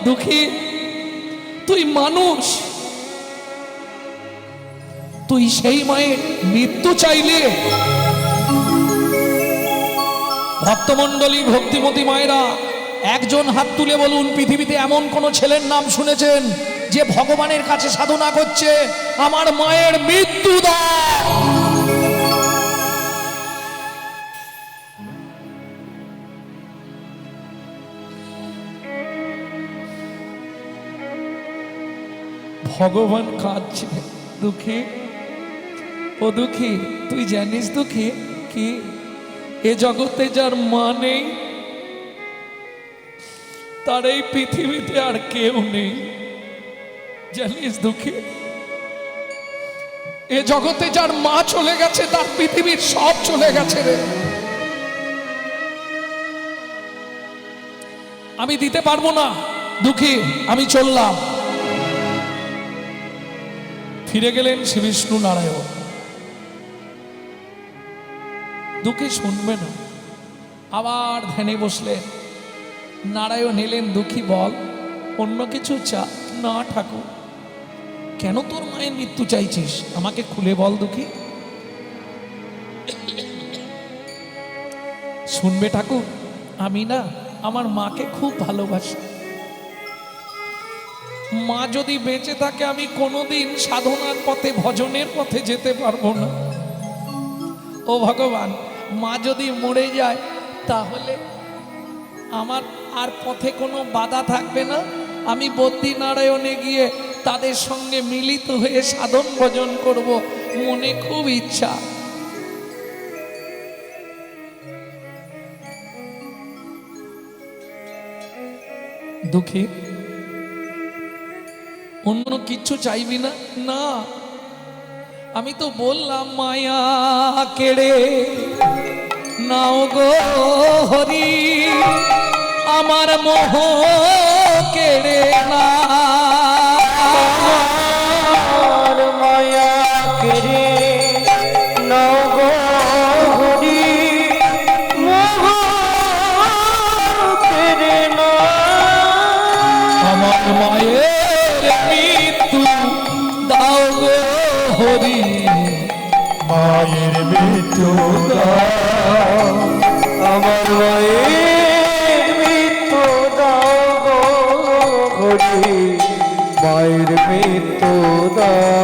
দুঃখী তুই মানুষ, তুই সেই মায়ের মৃত্যু চাইলে? ভক্তমণ্ডলী, ভক্তিমতী মায়েরা, একজন হাত তুলে বলুন, পৃথিবীতে এমন কোন ছেলের নাম শুনেছেন যে ভগবানের কাছে সাধনা করছে আমার মায়ের মৃত্যু দাও? ভগবান কাঁদছে। দুঃখী, ও দুঃখী, তুই জানিস দুঃখী কি এ জগতে যার মা নেই তার এই পৃথিবীতে আর কেউ নেই, জানিস দুঃখী? এ জগতে যার মা চলে গেছে তার পৃথিবীর সব চলে গেছে রে। আমি দিতে পারবো না দুঃখী, আমি চললাম। ফিরে গেলেন শ্রী বিষ্ণু নারায়ণ। দুঃখী শুনবে না, আবার ধ্যানে বসলেন। নারায়ণ এলেন, দুঃখী বল, অন্য কিছু চা? না ঠাকুর। কেন তোর মায়ের মৃত্যু চাইছিস আমাকে খুলে বল দুঃখী। শুনবে ঠাকুর, আমি না আমার মাকে খুব ভালোবাসি। মা যদি বেঁচে থাকে আমি কোনোদিন সাধনার পথে, ভজনের পথে যেতে পারবো না। ও ভগবান, মা যদি মরে যায় তাহলে আমার আর পথে কোনো বাধা থাকবে না। আমি বদ্রীনারায়ণে গিয়ে তাদের সঙ্গে মিলিত হয়ে সাধন ভজন করব, মনে খুব ইচ্ছা। দুঃখী, অন্য কিচ্ছু চাইবি না? না, আমি তো বললাম মায়া কেড়ে নাও গো হরি, আমার মোহ কেড়ে না। আমার মায়া কেড়ে নাও গো হরি, মোহ কেড়ে না। আমার মায়ের মৃত্যু দাও গো হরি, মায়ের মৃত্যু দাও, আমার মায়ের মৃত্যু দাও গো হরি, মায়ের মৃত্যু দাও।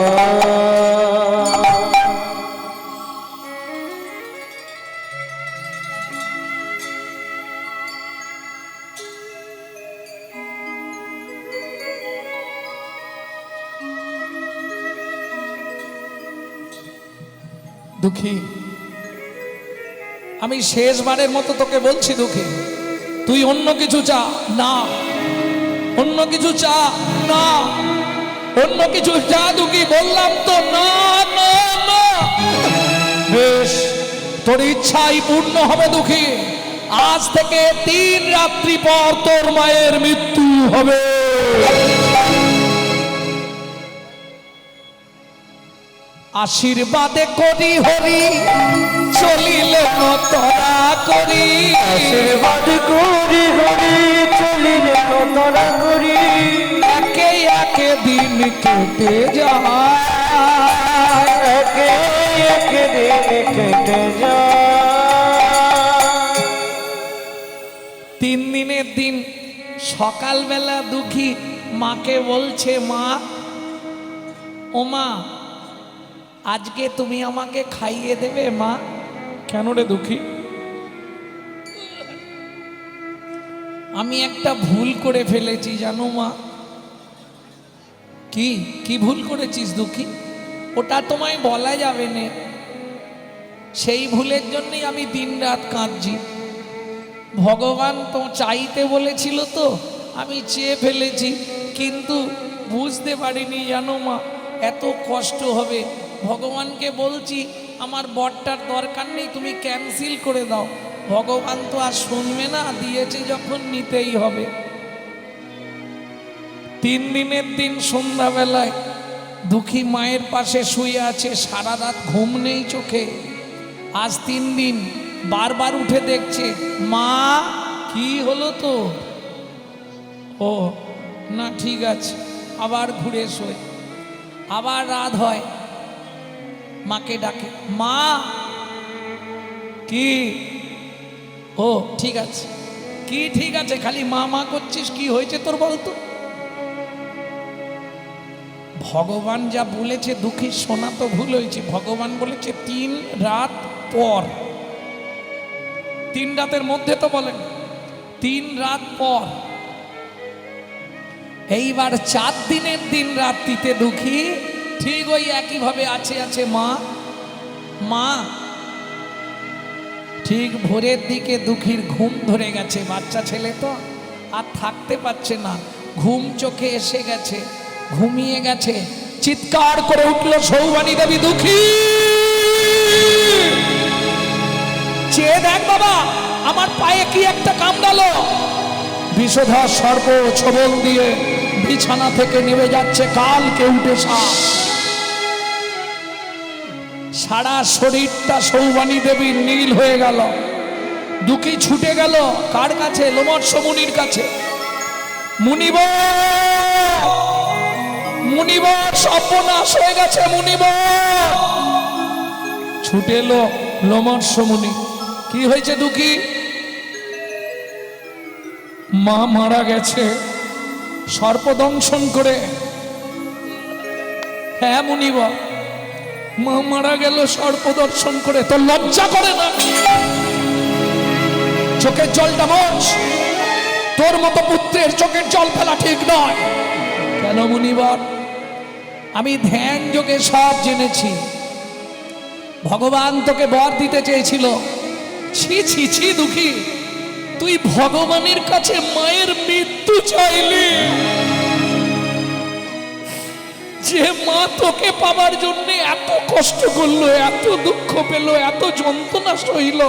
দুঃখী, আমি শেষবারের মতো তোকে বলছি দুঃখী, তুই অন্য কিছু চা না, অন্য কিছু চা না, অন্য কিছু চা দুঃখী, বললাম তো না না না। বেশ, তোর ইচ্ছাই পূর্ণ হবে দুঃখী। আজ থেকে 3 রাত্রি পর তোর মায়ের মৃত্যু হবে। আশীর্বাদে করি হরি, চলিলে নতরা করি। আশীর্বাদ করি হরি, চলিলে নতরা করি। একে একে দিন কেটে যায়, একে একে দিন কেটে যায়। 3 দিনের দিন সকালবেলা দুঃখী মাকে বলছে, মা, ও মা, আজকে তুমি আমাকে খাইয়ে দেবে মা? কেন রে দুঃখী? আমি একটা ভুল করে ফেলেছি জানো মা। কি কি ভুল করেছিস দুঃখী? ওটা তোমায় বলা যাবে না। সেই ভুলের জন্যই আমি দিনরাত কাঁদছি। ভগবান তো চাইতে বলেছিল, তো আমি চেয়ে ফেলেছি, কিন্তু বুঝতে পারিনি জানো মা এত কষ্ট হবে। ভগবানকে বলছি আমার বরটার দরকার নেই, তুমি ক্যান্সেল করে দাও। ভগবান তো আর শুনবে না, দিয়েছে যখন নিতেই হবে। 3 দিনের দিন সন্ধ্যাবেলায় দুঃখী মায়ের পাশে শুয়ে আছে, সারা রাত ঘুম নেই চোখে। আজ 3 দিন বারবার উঠে দেখছে, মা কি হলো তো? ও না ঠিক আছে, আবার ঘুরে শোয়। আবার রাত হয়, মাকে ডাকে, মা কি? ও ঠিক আছে। কি ঠিক আছে? খালি মা মা করছিস, কি হয়েছে তোর বলতো? ভগবান যা বলেছে দুঃখী শোনা তো ভুল হয়েছে। ভগবান বলেছে 3 রাত পর। 3 রাতের মধ্যে তো বলেন, 3 রাত পর। এইবার 4 দিনের দিন রাত্রিতে দুঃখী ঠিক ওই একইভাবে আছে মা মা। ঠিক ভোরের দিকে দুঃখীর ঘুম ধরে গেছে। বাচ্চা ছেলে তো আর থাকতে পারছে না, ঘুম চোখে এসে গেছে, ঘুমিয়ে গেছে। চিৎকার করে উঠল সৌবানী দেবী, দুঃখী চেয়ে দেখ বাবা, আমার পায়ে কি একটা কামড়ালো। বিষধর সর্প ছোবল দিয়ে বিছানা থেকে নেমে যাচ্ছে কালকে উঠে সাপ। সারা শরীরটা সৌবানী দেবীর নীল হয়ে গেল। দুঃখী ছুটে গেল কার কাছে? লোমর্ষ মুনির কাছে। মুনিবর সর্বনাশ হয়ে গেছে। মুনিবর ছুটে এলো লোমর্ষ মুনি। কি হয়েছে দুঃখী? মা মারা গেছে সর্পদংশন করে। হ্যাঁ মুনিবর, মা মারা গেল সর্পদর্শন করে। তোর লজ্জা করে না? চোখের জলটা মোছ। তোর মতো পুত্রের চোখের জল ফেলা ঠিক নয়। কেন মুনিবর? আমি ধ্যান যোগে সব জেনেছি। ভগবান তোকে বর দিতে চেয়েছিল। ছি ছি ছি দুঃখী, তুই ভগবানের কাছে মায়ের মৃত্যু চাইলি। যে মা তোকে পাবার জন্য এত কষ্ট করলো, এত দুঃখ পেল, এত যন্ত্রণা সইল।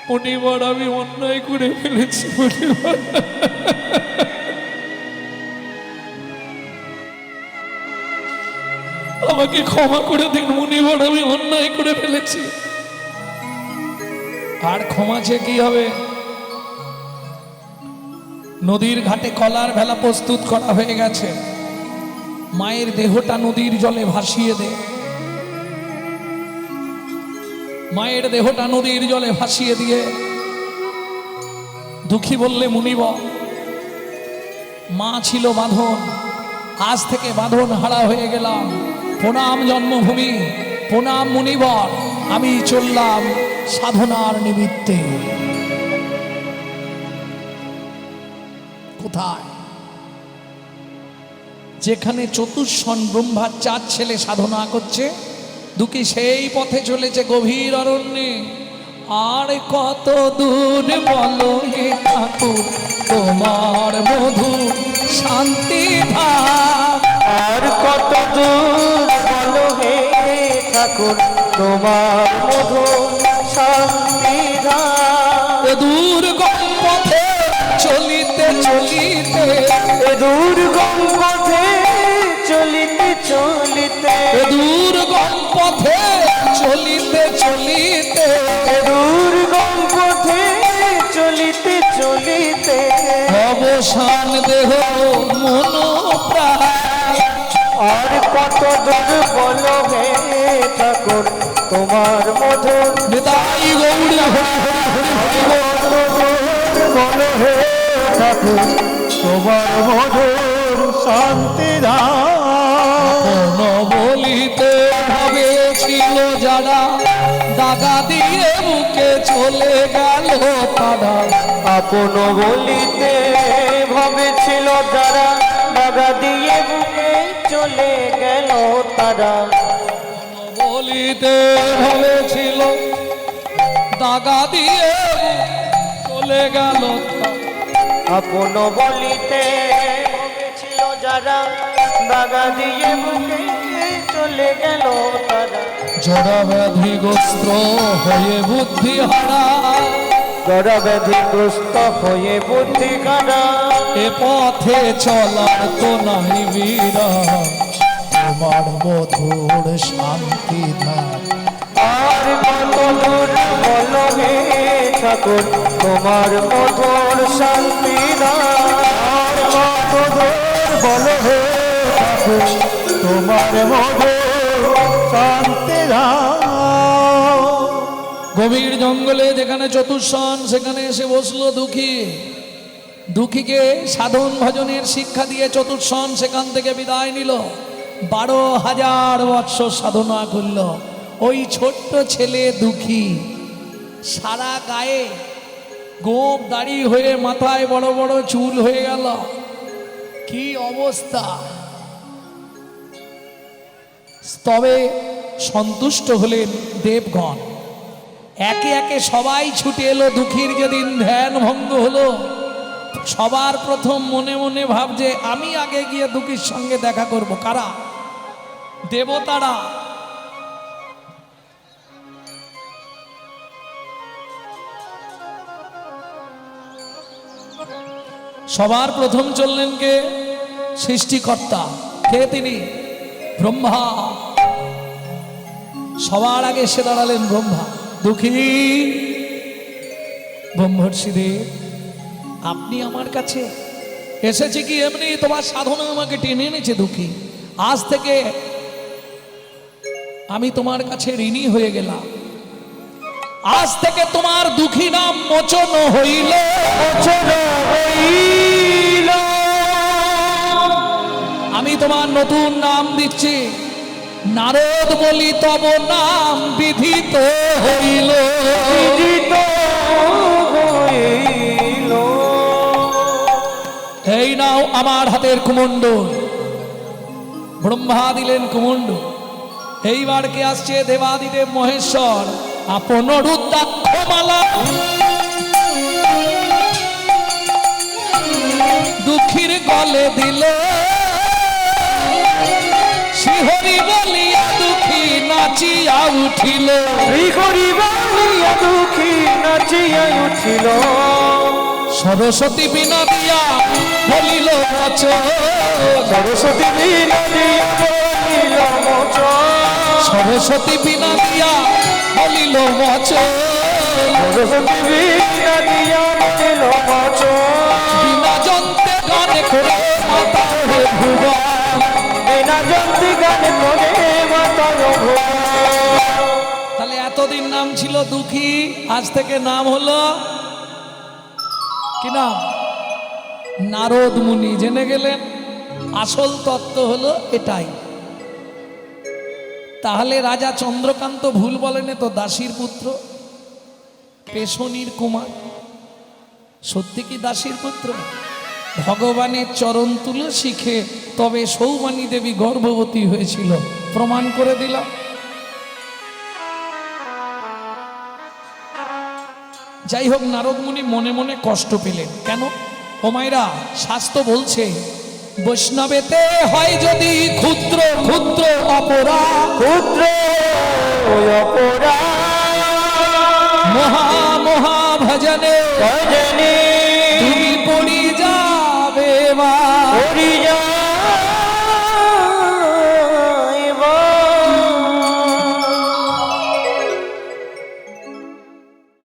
মুনিবর আমি অন্যায় করে ফেলেছি। মুনিবর আমাকে ক্ষমা করে দিন। মুনিবর আমি অন্যায় করে ফেলেছি। আর ক্ষমা চেয়ে কি হবে? নদীর ঘাটে কলার ভেলা প্রস্তুত করা হয়ে গেছে। মায়ের দেহটা নদীর জলে ভাসিয়ে দে। মায়ের দেহটা নদীর জলে ভাসিয়ে দিয়ে দুঃখী বললে, মুনিবর মা ছিল বাঁধন, আজ থেকে বাঁধন হারা হয়ে গেলাম। প্রণাম জন্মভূমি, প্রণাম মুনিবর, আমি চললাম সাধনার নিমিত্তে। কোথায়? যেখানে চতুষ্ষণ ব্রহ্মার 4 ছেলে সাধনা করছে, দুঃখী সেই পথে চলেছে গভীর অরণ্যে। আর কত দূর বলো হে ঠাকুর তোমার মধু শান্তি ভাব। আর কত দূর বলো হে ঠাকুর তোমার মধুর শান্তি ধাম। দুর্গম পথে চলিতে চলিতে, দুর্গম পথে চলিতে চলিতে, দুর্গম পথে চলিতে চলিতে, দুর্গম পথে চলিতে চলিতে, অবসান দেহ মন প্রাণ। আর কত দূর বলো হে ঠাকুর তোমার মধুর নিতাই গৌর হরি হরি হরি বলো হে ঠাকুর তোমার মধুর শান্তি ধাম। বলিতে ভাবেছিল যারা, দাগা দিয়ে বুকে চলে গেল তারা। আপন বলিতে ভবেছিল যারা, চলে গেল তারা। বলিতে ভেবেছিল দাগা দিয়ে চলে গেল আপন বলিতে ভেবেছিল যারা, দাগা দিয়ে বুকে চলে গেল তারা। জড়া ব্যাধিগ্রস্ত হয়ে বুদ্ধি হারা, জড় ব্যাধিগ্রস্ত হয়ে বুদ্ধি কারা। এ পথে চলার তো নাই বীরা, তোমার মধুর শান্তি ধার। আর কত দূর বলো হে ঠাকুর, তোমার মধুর শান্তি আর কত দূর বলো হে ঠাকুর, তোমার মধুর শান্তি দাও। গভীর জঙ্গলে যেখানে চতুর্শন, সেখানে এসে বসলো দুঃখী। দুঃখীকে সাধন ভজনের শিক্ষা দিয়ে চতুর্শন সেখান থেকে বিদায় নিল। 12,000 বৎসর সাধনা করল। ওই ছোট্ট ছেলে দুঃখী সারা গায়ে গোপ দাড়ি হয়ে, মাথায় বড় বড় চুল হয়ে গেল। কি অবস্থা! তবে সন্তুষ্ট হলেন দেবগণ। একে একে সবাই ছুটে এলো। দুঃখীর যেদিন ধ্যান ভঙ্গ হলো, সবার প্রথম মনে মনে ভাবছে আমি আগে গিয়ে দুঃখীর সঙ্গে দেখা করব। কারা? দেবতারা। সবার প্রথম চললেন কে? সৃষ্টিকর্তা। কে তিনি? ব্রহ্মা। সবার আগে এসে দাঁড়ালেন ব্রহ্মা। দুঃখী ব্রহ্মর্ষি দেব, আপনি আমার কাছে এসেছি কি এমনি? তোমার সাধনা আমাকে টেনে এনেছে দুঃখী। আজ থেকে আমি তোমার কাছে ঋণী হয়ে গেলাম। আজ থেকে তোমার দুঃখী নাম মোচন হইল, মোচন হইল। আমি তোমার নতুন নাম দিচ্ছি, নারদ বলি তব নাম বিধিত হইল, বিদিত হইল। এই নাও আমার হাতের কুমণ্ডল। ব্রহ্মা দিলেন কুমণ্ডল। এইবার কে আসছে? দেবাদিদেব মহেশ্বর আপন রুদ্রাক্ষমালা দুঃখীর গলে দিল। শ্রীহরি বলিয়া দুঃখী নাচিয়া উঠিল, শ্রীহরি বলিয়া দুঃখী নাচিয়া উঠিল। সরস্বতী বিনা দিয়া বলিল বচন, সরস্বতী বিনা দিয়া বলিল বচন। সরস্বতী বিনা দিয়া বলিল বচন, সরস্বতী বিনা দিয়া বলিল বচন। বিনা যন্ত্রে গানে করে মাতা হে ভুবন, বিনা যন্ত্রে গানে করে মাতা ভুবন। তাহলে এতদিন নাম ছিল দুঃখী, আজ থেকে নাম হলো কি নাম? নারদ মুনি। জেনে গেলেন আসল তত্ত্ব হলো এটাই। তাহলে রাজা চন্দ্রকান্ত ভুল বলেন তো? দাসীর পুত্র, পেশনির কুমার, সত্যি কি দাসীর পুত্র? ভগবানের চরণ তুলো শিখে তবে সৌমানী দেবী গর্ভবতী হয়েছিল, প্রমাণ করে দিলাম। যাই হোক, নারদ মুনি মনে মনে কষ্ট পেলেন। কেন? ও মায়েরা, শাস্ত্র বলছে বৈষ্ণবেতে হয় যদি ক্ষুদ্র ক্ষুদ্র অপরাধ, ক্ষুদ্র অপরাধ মহা মহা ভজনে ভজনে তুমি পড়ি যাবে মা।